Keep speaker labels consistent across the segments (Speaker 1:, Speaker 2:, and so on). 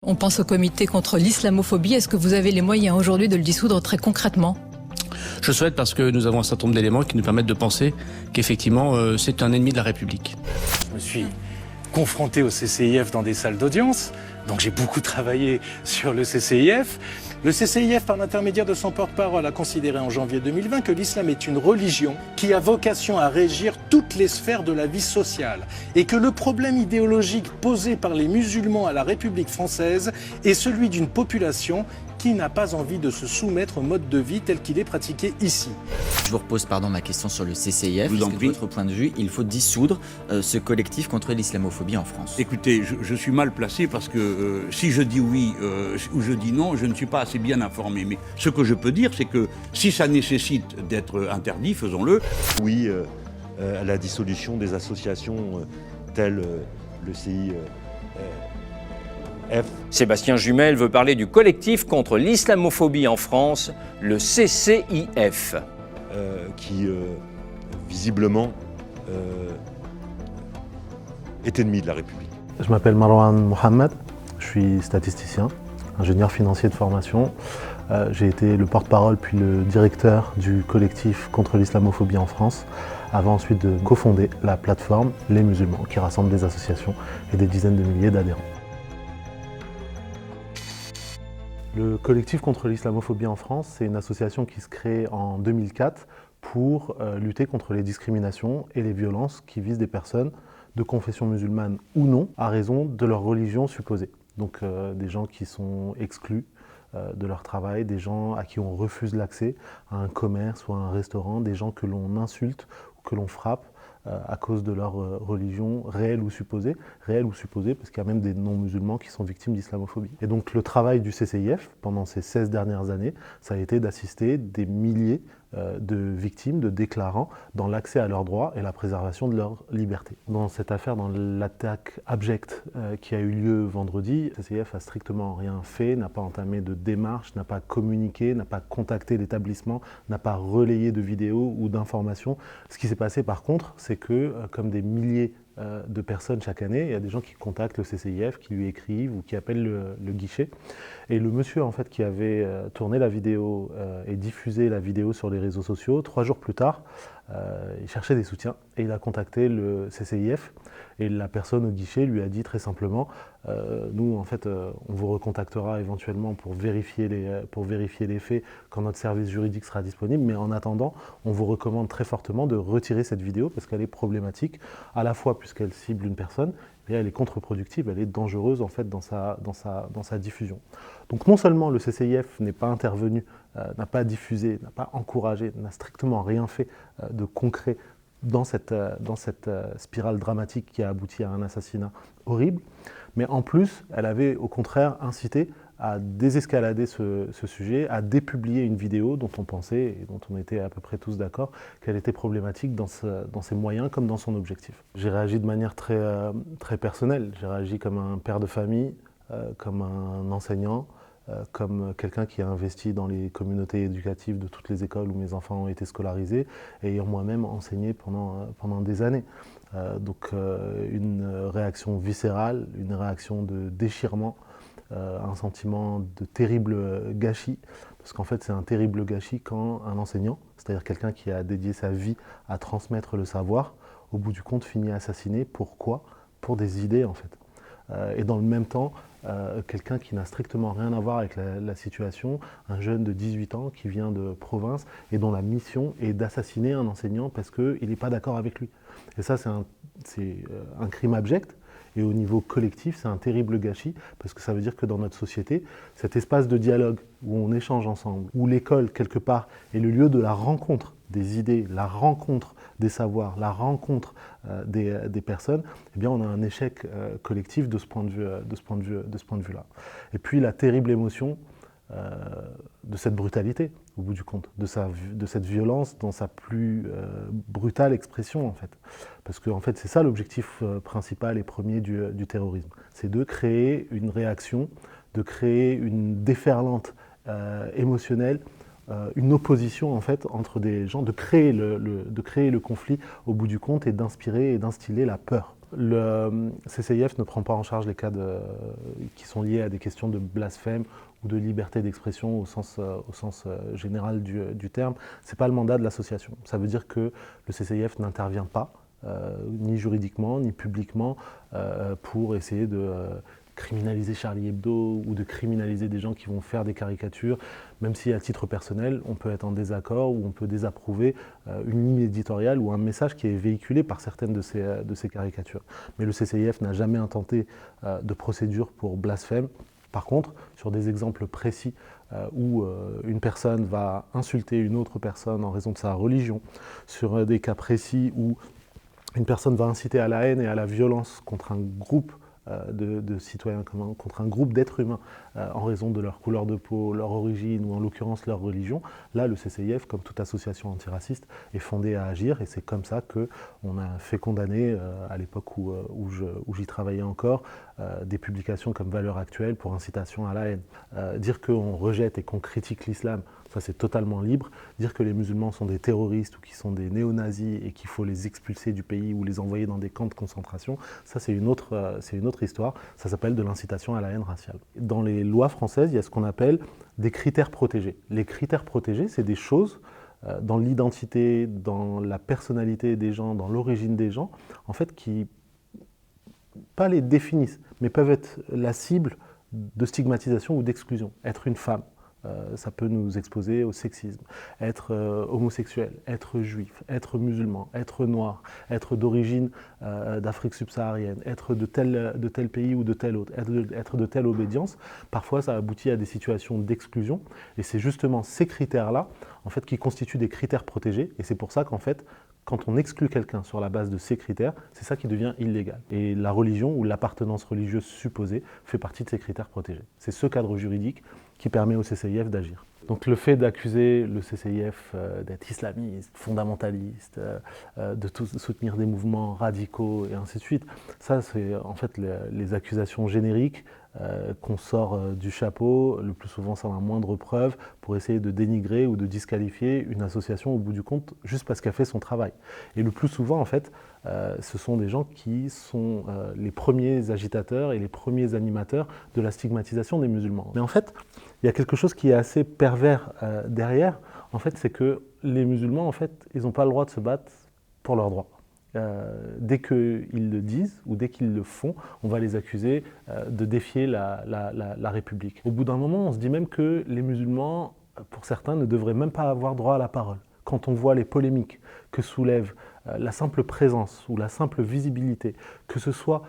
Speaker 1: On pense au comité contre l'islamophobie. Est-ce que vous avez les moyens aujourd'hui de le dissoudre très concrètement ?
Speaker 2: Je souhaite parce que nous avons un certain nombre d'éléments qui nous permettent de penser qu'effectivement c'est un ennemi de la République.
Speaker 3: Je me suis confronté au CCIF dans des salles d'audience, donc j'ai beaucoup travaillé sur le CCIF. Le CCIF, par l'intermédiaire de son porte-parole, a considéré en janvier 2020 que l'islam est une religion qui a vocation à régir toutes les sphères de la vie sociale et que le problème idéologique posé par les musulmans à la République française est celui d'une population qui n'a pas envie de se soumettre au mode de vie tel qu'il est pratiqué ici.
Speaker 4: Je vous repose ma question sur le CCIF.
Speaker 5: Est-ce
Speaker 4: que de votre point de vue, il faut dissoudre ce collectif contre l'islamophobie en France?
Speaker 5: Écoutez, je suis mal placé parce que si je dis oui ou je dis non, je ne suis pas assez bien informé. Mais ce que je peux dire, c'est que si ça nécessite d'être interdit, faisons-le.
Speaker 6: Oui à la dissolution des associations telles le CIF.
Speaker 7: Sébastien Jumel veut parler du collectif contre l'islamophobie en France, le CCIF.
Speaker 6: Qui visiblement est ennemi de la République.
Speaker 8: Je m'appelle Marwan Mohamed, je suis statisticien, ingénieur financier de formation. J'ai été le porte-parole puis le directeur du collectif contre l'islamophobie en France, avant ensuite de cofonder la plateforme Les Musulmans, qui rassemble des associations et des dizaines de milliers d'adhérents. Le collectif contre l'islamophobie en France, c'est une association qui se crée en 2004 pour lutter contre les discriminations et les violences qui visent des personnes de confession musulmane ou non à raison de leur religion supposée. Donc des gens qui sont exclus de leur travail, des gens à qui on refuse l'accès à un commerce ou à un restaurant, des gens que l'on insulte ou que l'on frappe à cause de leur religion réelle ou supposée parce qu'il y a même des non-musulmans qui sont victimes d'islamophobie. Et donc le travail du CCIF pendant ces 16 dernières années, ça a été d'assister des milliers de victimes, de déclarants dans l'accès à leurs droits et la préservation de leur liberté. Dans cette affaire, dans l'attaque abjecte qui a eu lieu vendredi, le CCIF a strictement rien fait, n'a pas entamé de démarche, n'a pas communiqué, n'a pas contacté l'établissement, n'a pas relayé de vidéos ou d'informations. Ce qui s'est passé par contre, c'est que comme des milliers de personnes chaque année, il y a des gens qui contactent le CCIF, qui lui écrivent ou qui appellent le guichet. Et le monsieur en fait qui avait tourné la vidéo et diffusé la vidéo sur les réseaux sociaux, 3 jours plus tard, il cherchait des soutiens et il a contacté le CCIF et la personne au guichet lui a dit très simplement nous en fait on vous recontactera éventuellement pour vérifier les faits quand notre service juridique sera disponible, mais en attendant on vous recommande très fortement de retirer cette vidéo parce qu'elle est problématique à la fois puisqu'elle cible une personne et elle est contre-productive, elle est dangereuse en fait dans sa diffusion. Donc non seulement le CCIF n'est pas intervenu, n'a pas diffusé, n'a pas encouragé, n'a strictement rien fait de concret dans cette spirale dramatique qui a abouti à un assassinat horrible, mais en plus, elle avait au contraire incité à désescalader ce sujet, à dépublier une vidéo dont on pensait, et dont on était à peu près tous d'accord, qu'elle était problématique dans ses moyens comme dans son objectif. J'ai réagi de manière très personnelle, j'ai réagi comme un père de famille, comme un enseignant, comme quelqu'un qui a investi dans les communautés éducatives de toutes les écoles où mes enfants ont été scolarisés et ayant moi-même enseigné pendant des années. Donc une réaction viscérale, une réaction de déchirement, un sentiment de terrible gâchis, parce qu'en fait c'est un terrible gâchis quand un enseignant, c'est-à-dire quelqu'un qui a dédié sa vie à transmettre le savoir, au bout du compte finit assassiné. Pourquoi ? Pour des idées en fait. Et dans le même temps, quelqu'un qui n'a strictement rien à voir avec la situation, un jeune de 18 ans qui vient de province et dont la mission est d'assassiner un enseignant parce qu'il n'est pas d'accord avec lui. Et ça, c'est un crime abject. Et au niveau collectif, c'est un terrible gâchis parce que ça veut dire que dans notre société, cet espace de dialogue où on échange ensemble, où l'école, quelque part, est le lieu de la rencontre des idées, la rencontre des savoirs, la rencontre des personnes, eh bien on a un échec collectif de ce point de vue-là. Et puis la terrible émotion de cette brutalité, au bout du compte, de cette violence dans sa plus brutale expression en fait. Parce que en fait, c'est ça l'objectif principal et premier du terrorisme. C'est de créer une réaction, de créer une déferlante émotionnelle, une opposition en fait entre des gens, de créer le conflit au bout du compte et d'inspirer et d'instiller la peur. Le CCIF ne prend pas en charge les cas qui sont liés à des questions de blasphème ou de liberté d'expression au sens général du terme. Ce n'est pas le mandat de l'association. Ça veut dire que le CCIF n'intervient pas, ni juridiquement, ni publiquement, pour essayer de criminaliser Charlie Hebdo ou de criminaliser des gens qui vont faire des caricatures, même si à titre personnel, on peut être en désaccord ou on peut désapprouver une ligne éditoriale ou un message qui est véhiculé par certaines de ces caricatures. Mais le CCIF n'a jamais intenté de procédure pour blasphème. Par contre, sur des exemples précis où une personne va insulter une autre personne en raison de sa religion, sur des cas précis où une personne va inciter à la haine et à la violence contre un groupe de citoyens communs, contre un groupe d'êtres humains en raison de leur couleur de peau, leur origine ou en l'occurrence leur religion, là le CCIF, comme toute association antiraciste, est fondé à agir et c'est comme ça qu'on a fait condamner, à l'époque où j'y travaillais encore, des publications comme Valeurs Actuelles pour incitation à la haine. Dire qu'on rejette et qu'on critique l'islam, ça c'est totalement libre. Dire que les musulmans sont des terroristes ou qu'ils sont des néo-nazis et qu'il faut les expulser du pays ou les envoyer dans des camps de concentration, ça c'est une autre histoire. Ça s'appelle de l'incitation à la haine raciale. Dans les lois françaises, il y a ce qu'on appelle des critères protégés. Les critères protégés, c'est des choses dans l'identité, dans la personnalité des gens, dans l'origine des gens, en fait qui, pas les définissent, mais peuvent être la cible de stigmatisation ou d'exclusion. Être une femme, ça peut nous exposer au sexisme. Être homosexuel, être juif, être musulman, être noir, être d'origine d'Afrique subsaharienne, être de tel pays ou de tel autre, être de telle obédience, parfois ça aboutit à des situations d'exclusion. Et c'est justement ces critères-là en fait, qui constituent des critères protégés. Et c'est pour ça qu'en fait, quand on exclut quelqu'un sur la base de ces critères, c'est ça qui devient illégal. Et la religion ou l'appartenance religieuse supposée fait partie de ces critères protégés. C'est ce cadre juridique qui permet au CCIF d'agir. Donc le fait d'accuser le CCIF d'être islamiste, fondamentaliste, de soutenir des mouvements radicaux et ainsi de suite, ça c'est en fait les accusations génériques qu'on sort du chapeau, le plus souvent sans la moindre preuve, pour essayer de dénigrer ou de disqualifier une association au bout du compte, juste parce qu'elle fait son travail. Et le plus souvent, en fait, ce sont des gens qui sont les premiers agitateurs et les premiers animateurs de la stigmatisation des musulmans. Mais en fait, il y a quelque chose qui est assez pervers derrière, en fait, c'est que les musulmans, en fait, ils n'ont pas le droit de se battre pour leurs droits. Dès qu'ils le disent ou dès qu'ils le font, on va les accuser de défier la République. Au bout d'un moment, on se dit même que les musulmans, pour certains, ne devraient même pas avoir droit à la parole. Quand on voit les polémiques que soulève la simple présence ou la simple visibilité, que ce soit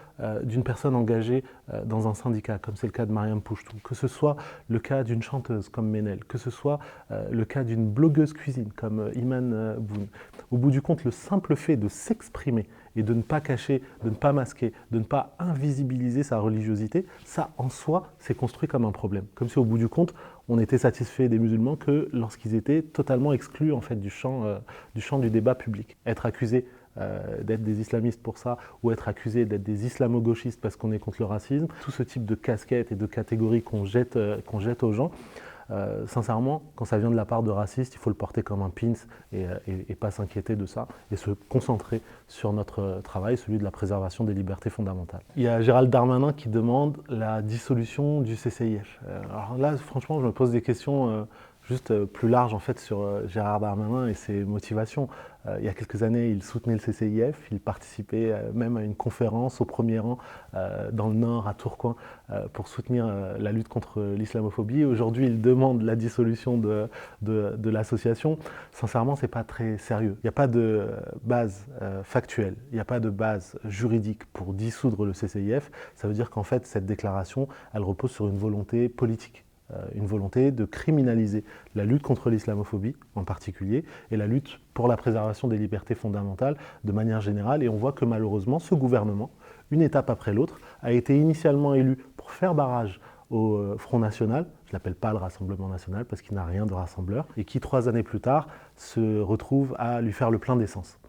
Speaker 8: d'une personne engagée dans un syndicat, comme c'est le cas de Mariam Pouchtou, que ce soit le cas d'une chanteuse comme Ménel, que ce soit le cas d'une blogueuse cuisine comme Iman Boun. Au bout du compte, le simple fait de s'exprimer et de ne pas cacher, de ne pas masquer, de ne pas invisibiliser sa religiosité, ça en soi, c'est construit comme un problème. Comme si au bout du compte, on était satisfait des musulmans que lorsqu'ils étaient totalement exclus en fait, du champ du débat public. Être accusé d'être des islamistes pour ça, ou être accusé d'être des islamo-gauchistes parce qu'on est contre le racisme, tout ce type de casquettes et de catégories qu'on jette aux gens, sincèrement, quand ça vient de la part de racistes, il faut le porter comme un pins et pas s'inquiéter de ça et se concentrer sur notre travail, celui de la préservation des libertés fondamentales. Il y a Gérald Darmanin qui demande la dissolution du CCIF. Alors là, franchement, je me pose des questions juste plus larges en fait, sur Gérald Darmanin et ses motivations. Il y a quelques années, il soutenait le CCIF, il participait même à une conférence au premier rang dans le Nord, à Tourcoing, pour soutenir la lutte contre l'islamophobie. Aujourd'hui, il demande la dissolution de l'association. Sincèrement, ce n'est pas très sérieux. Il n'y a pas de base factuelle, il n'y a pas de base juridique pour dissoudre le CCIF. Ça veut dire qu'en fait, cette déclaration, elle repose sur une volonté politique. Une volonté de criminaliser la lutte contre l'islamophobie en particulier et la lutte pour la préservation des libertés fondamentales de manière générale. Et on voit que malheureusement, ce gouvernement, une étape après l'autre, a été initialement élu pour faire barrage au Front National, je ne l'appelle pas le Rassemblement National parce qu'il n'a rien de rassembleur, et qui 3 années plus tard se retrouve à lui faire le plein d'essence.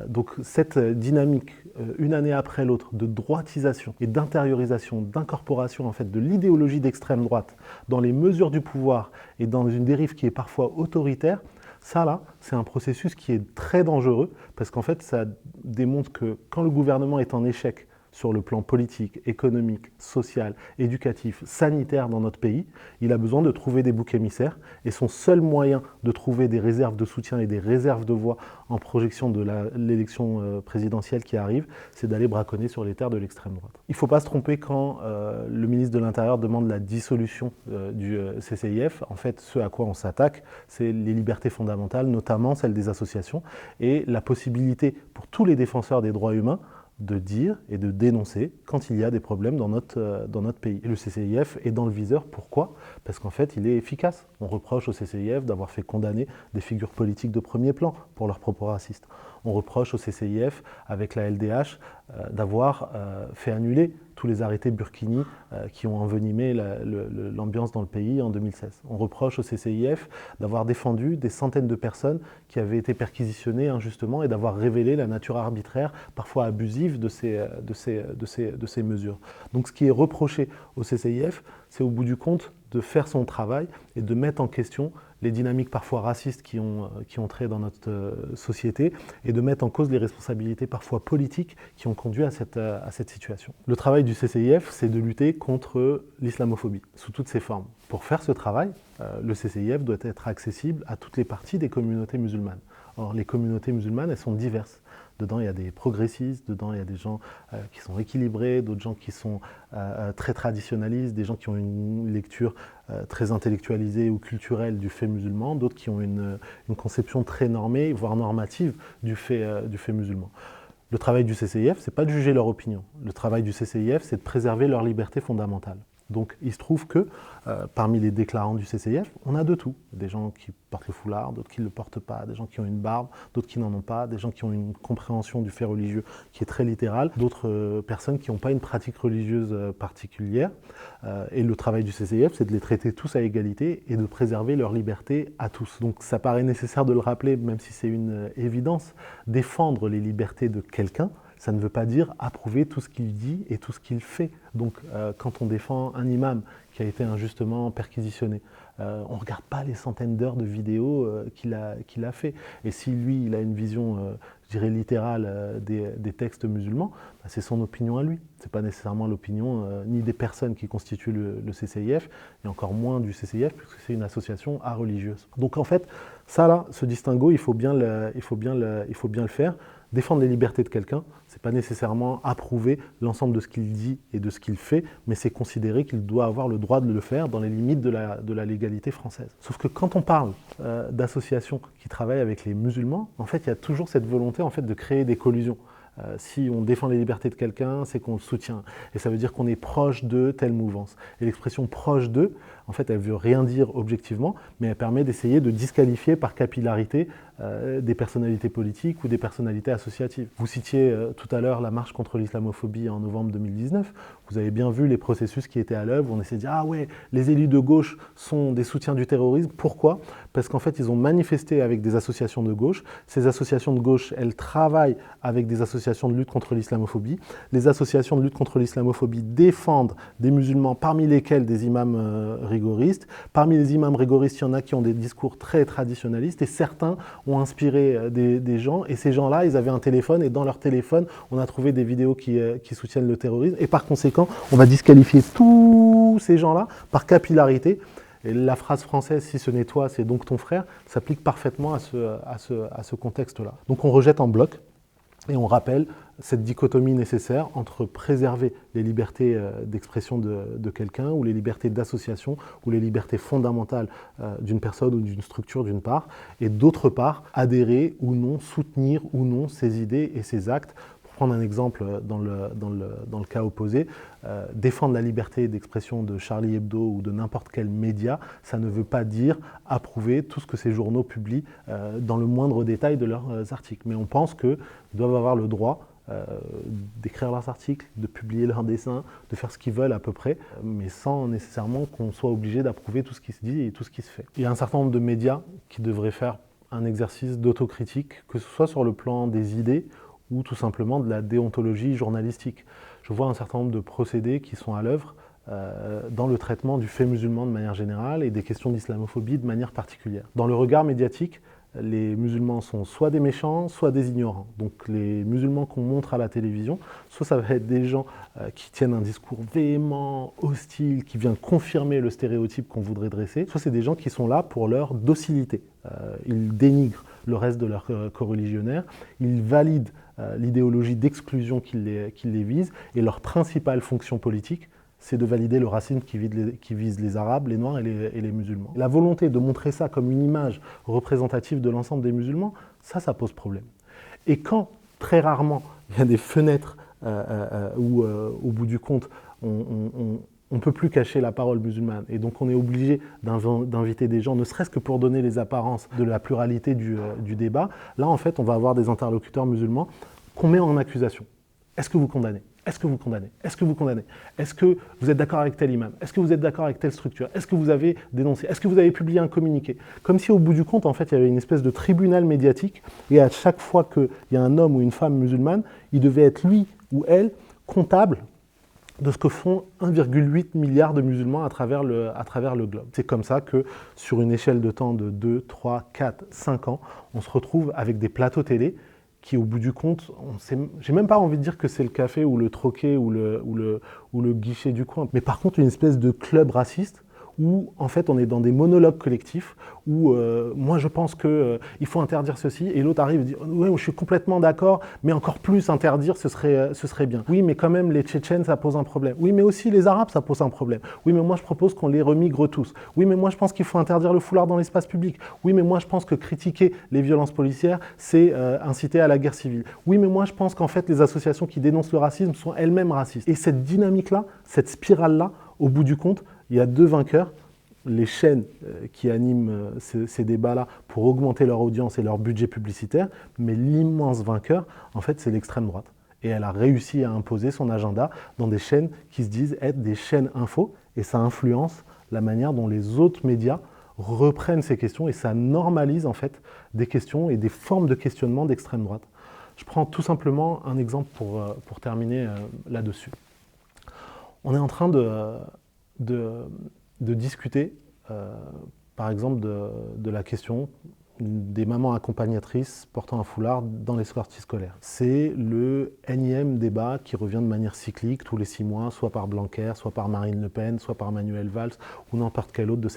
Speaker 8: Donc cette dynamique, une année après l'autre, de droitisation et d'intériorisation, d'incorporation en fait, de l'idéologie d'extrême droite dans les mesures du pouvoir et dans une dérive qui est parfois autoritaire, Ça, là, c'est un processus qui est très dangereux parce qu'en fait, ça démontre que quand le gouvernement est en échec sur le plan politique, économique, social, éducatif, sanitaire dans notre pays, il a besoin de trouver des boucs émissaires et son seul moyen de trouver des réserves de soutien et des réserves de voix en projection de l'élection présidentielle qui arrive, c'est d'aller braconner sur les terres de l'extrême droite. Il ne faut pas se tromper quand le ministre de l'Intérieur demande la dissolution du CCIF. En fait, ce à quoi on s'attaque, c'est les libertés fondamentales, notamment celles des associations, et la possibilité pour tous les défenseurs des droits humains de dire et de dénoncer quand il y a des problèmes dans notre pays. Et le CCIF est dans le viseur, pourquoi ? Parce qu'en fait, il est efficace. On reproche au CCIF d'avoir fait condamner des figures politiques de premier plan pour leurs propos racistes. On reproche au CCIF, avec la LDH, d'avoir fait annuler tous les arrêtés Burkini qui ont envenimé l'ambiance dans le pays en 2016. On reproche au CCIF d'avoir défendu des centaines de personnes qui avaient été perquisitionnées injustement et d'avoir révélé la nature arbitraire, parfois abusive, de ces mesures. Donc ce qui est reproché au CCIF, c'est au bout du compte de faire son travail et de mettre en question les dynamiques parfois racistes qui ont trait dans notre société et de mettre en cause les responsabilités parfois politiques qui ont conduit à cette situation. Le travail du CCIF, c'est de lutter contre l'islamophobie sous toutes ses formes. Pour faire ce travail, le CCIF doit être accessible à toutes les parties des communautés musulmanes. Or, les communautés musulmanes, elles sont diverses. Dedans, il y a des progressistes, dedans, il y a des gens qui sont équilibrés, d'autres gens qui sont très traditionnalistes, des gens qui ont une lecture très intellectualisée ou culturelle du fait musulman, d'autres qui ont une conception très normée, voire normative du fait musulman. Le travail du CCIF, c'est pas de juger leur opinion. Le travail du CCIF, c'est de préserver leur liberté fondamentale. Donc il se trouve que parmi les déclarants du CCIF, on a de tout. Des gens qui portent le foulard, d'autres qui ne le portent pas, des gens qui ont une barbe, d'autres qui n'en ont pas, des gens qui ont une compréhension du fait religieux qui est très littérale, d'autres personnes qui n'ont pas une pratique religieuse particulière. Et le travail du CCIF, c'est de les traiter tous à égalité et de préserver leur liberté à tous. Donc ça paraît nécessaire de le rappeler, même si c'est une évidence, défendre les libertés de quelqu'un, ça ne veut pas dire approuver tout ce qu'il dit et tout ce qu'il fait. Donc quand on défend un imam qui a été injustement perquisitionné, on ne regarde pas les centaines d'heures de vidéos qu'il a fait. Et si lui, il a une vision, je dirais, littérale des textes musulmans, bah, c'est son opinion à lui. Ce n'est pas nécessairement l'opinion ni des personnes qui constituent le CCIF, et encore moins du CCIF, puisque c'est une association religieuse. Donc en fait, ça là, ce distinguo, il faut bien le faire. Défendre les libertés de quelqu'un, ce n'est pas nécessairement approuver l'ensemble de ce qu'il dit et de ce qu'il fait, mais c'est considérer qu'il doit avoir le droit de le faire dans les limites de la légalité française. Sauf que quand on parle d'associations qui travaillent avec les musulmans, en fait, il y a toujours cette volonté en fait, de créer des collusions. Si on défend les libertés de quelqu'un, c'est qu'on le soutient. Et ça veut dire qu'on est proche de telle mouvance. Et l'expression « proche d'eux », en fait, elle ne veut rien dire objectivement, mais elle permet d'essayer de disqualifier par capillarité des personnalités politiques ou des personnalités associatives. Vous citiez tout à l'heure la marche contre l'islamophobie en novembre 2019. Vous avez bien vu les processus qui étaient à l'œuvre. On essaie de dire « Ah ouais, les élus de gauche sont des soutiens du terrorisme ». Pourquoi ? Parce qu'en fait, ils ont manifesté avec des associations de gauche. Ces associations de gauche, elles travaillent avec des associations de lutte contre l'islamophobie. Les associations de lutte contre l'islamophobie défendent des musulmans, parmi lesquels des imams rigoristes. Parmi les imams rigoristes, il y en a qui ont des discours très traditionnalistes et certains ont inspiré des gens. Et ces gens-là, ils avaient un téléphone et dans leur téléphone, on a trouvé des vidéos qui soutiennent le terrorisme. Et par conséquent, on va disqualifier tous ces gens-là par capillarité. Et la phrase française « si ce n'est toi, c'est donc ton frère » s'applique parfaitement à ce contexte-là. Donc on rejette en bloc. Et on rappelle cette dichotomie nécessaire entre préserver les libertés d'expression de quelqu'un ou les libertés d'association ou les libertés fondamentales d'une personne ou d'une structure d'une part, et d'autre part adhérer ou non, soutenir ou non ses idées et ses actes. Pour prendre un exemple dans le cas opposé, défendre la liberté d'expression de Charlie Hebdo ou de n'importe quel média, ça ne veut pas dire approuver tout ce que ces journaux publient dans le moindre détail de leurs articles. Mais on pense qu'ils doivent avoir le droit d'écrire leurs articles, de publier leurs dessins, de faire ce qu'ils veulent à peu près, mais sans nécessairement qu'on soit obligé d'approuver tout ce qui se dit et tout ce qui se fait. Il y a un certain nombre de médias qui devraient faire un exercice d'autocritique, que ce soit sur le plan des idées ou tout simplement de la déontologie journalistique. Je vois un certain nombre de procédés qui sont à l'œuvre dans le traitement du fait musulman de manière générale et des questions d'islamophobie de manière particulière. Dans le regard médiatique, les musulmans sont soit des méchants, soit des ignorants. Donc les musulmans qu'on montre à la télévision, soit ça va être des gens qui tiennent un discours véhément, hostile, qui vient confirmer le stéréotype qu'on voudrait dresser, soit c'est des gens qui sont là pour leur docilité. Ils dénigrent le reste de leurs coreligionnaires, ils valident l'idéologie d'exclusion qui les vise, et leur principale fonction politique, c'est de valider le racisme qui vise les Arabes, les Noirs et les musulmans. La volonté de montrer ça comme une image représentative de l'ensemble des musulmans, ça pose problème. Et quand, très rarement, il y a des fenêtres où, au bout du compte, on ne peut plus cacher la parole musulmane, et donc on est obligé d'inviter des gens, ne serait-ce que pour donner les apparences de la pluralité du débat, là, en fait, on va avoir des interlocuteurs musulmans qu'on met en accusation. Est-ce que vous condamnez ? Est-ce que vous condamnez ? Est-ce que vous condamnez ? Est-ce que vous êtes d'accord avec tel imam ? Est-ce que vous êtes d'accord avec telle structure ? Est-ce que vous avez dénoncé ? Est-ce que vous avez publié un communiqué ? Comme si au bout du compte, en fait, il y avait une espèce de tribunal médiatique, et à chaque fois qu'il y a un homme ou une femme musulmane, il devait être lui ou elle comptable de ce que font 1,8 milliard de musulmans à travers le globe. C'est comme ça que, sur une échelle de temps de 2, 3, 4, 5 ans, on se retrouve avec des plateaux télé qui, au bout du compte, j'ai même pas envie de dire que c'est le café ou le troquet ou le guichet du coin, mais par contre une espèce de club raciste où en fait on est dans des monologues collectifs, où moi je pense qu'il faut interdire ceci, et l'autre arrive et dit « oui, je suis complètement d'accord, mais encore plus interdire, ce serait bien. Oui, mais quand même les Tchétchènes, ça pose un problème. Oui, mais aussi les Arabes, ça pose un problème. Oui, mais moi je propose qu'on les remigre tous. Oui, mais moi je pense qu'il faut interdire le foulard dans l'espace public. Oui, mais moi je pense que critiquer les violences policières, c'est inciter à la guerre civile. Oui, mais moi je pense qu'en fait les associations qui dénoncent le racisme sont elles-mêmes racistes. » Et cette dynamique-là, cette spirale-là, au bout du compte, il y a deux vainqueurs, les chaînes qui animent ces débats-là pour augmenter leur audience et leur budget publicitaire, mais l'immense vainqueur, en fait, c'est l'extrême droite. Et elle a réussi à imposer son agenda dans des chaînes qui se disent être des chaînes info, et ça influence la manière dont les autres médias reprennent ces questions, et ça normalise en fait des questions et des formes de questionnement d'extrême droite. Je prends tout simplement un exemple pour terminer là-dessus. On est en train de discuter, par exemple, de la question des mamans accompagnatrices portant un foulard dans les sorties scolaires. C'est le énième débat qui revient de manière cyclique tous les 6 mois, soit par Blanquer, soit par Marine Le Pen, soit par Manuel Valls, ou n'importe quel autre de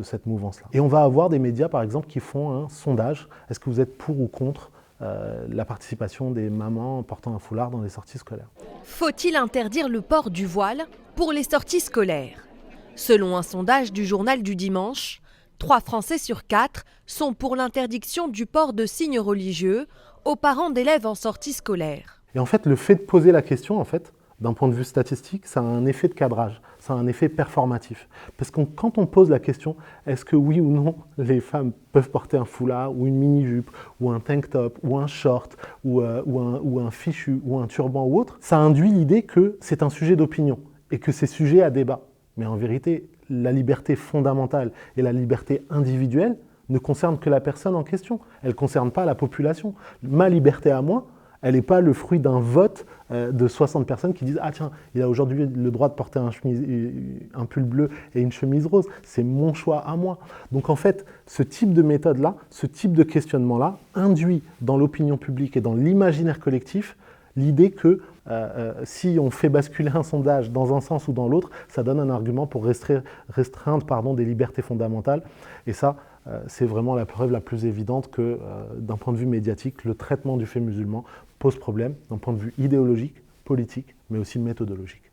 Speaker 8: cette mouvance-là. Et on va avoir des médias, par exemple, qui font un sondage. Est-ce que vous êtes pour ou contre la participation des mamans portant un foulard dans les sorties scolaires?
Speaker 9: Faut-il interdire le port du voile pour les sorties scolaires? Selon un sondage du journal du dimanche, 3 Français sur 4 sont pour l'interdiction du port de signes religieux aux parents d'élèves en sortie scolaire.
Speaker 8: Et en fait, le fait de poser la question, en fait, d'un point de vue statistique, ça a un effet de cadrage, ça a un effet performatif. Parce que quand on pose la question, est-ce que oui ou non les femmes peuvent porter un foulard ou une mini-jupe ou un tank top ou un short ou un fichu ou un turban ou autre, ça induit l'idée que c'est un sujet d'opinion et que c'est sujet à débat. Mais en vérité, la liberté fondamentale et la liberté individuelle ne concernent que la personne en question. Elle ne concerne pas la population. Ma liberté à moi, elle n'est pas le fruit d'un vote de 60 personnes qui disent « Ah tiens, il a aujourd'hui le droit de porter un pull bleu et une chemise rose. C'est mon choix à moi. » Donc en fait, ce type de méthode-là, ce type de questionnement-là, induit dans l'opinion publique et dans l'imaginaire collectif l'idée que si on fait basculer un sondage dans un sens ou dans l'autre, ça donne un argument pour restreindre des libertés fondamentales. Et ça, c'est vraiment la preuve la plus évidente que, d'un point de vue médiatique, le traitement du fait musulman pose problème, d'un point de vue idéologique, politique, mais aussi méthodologique.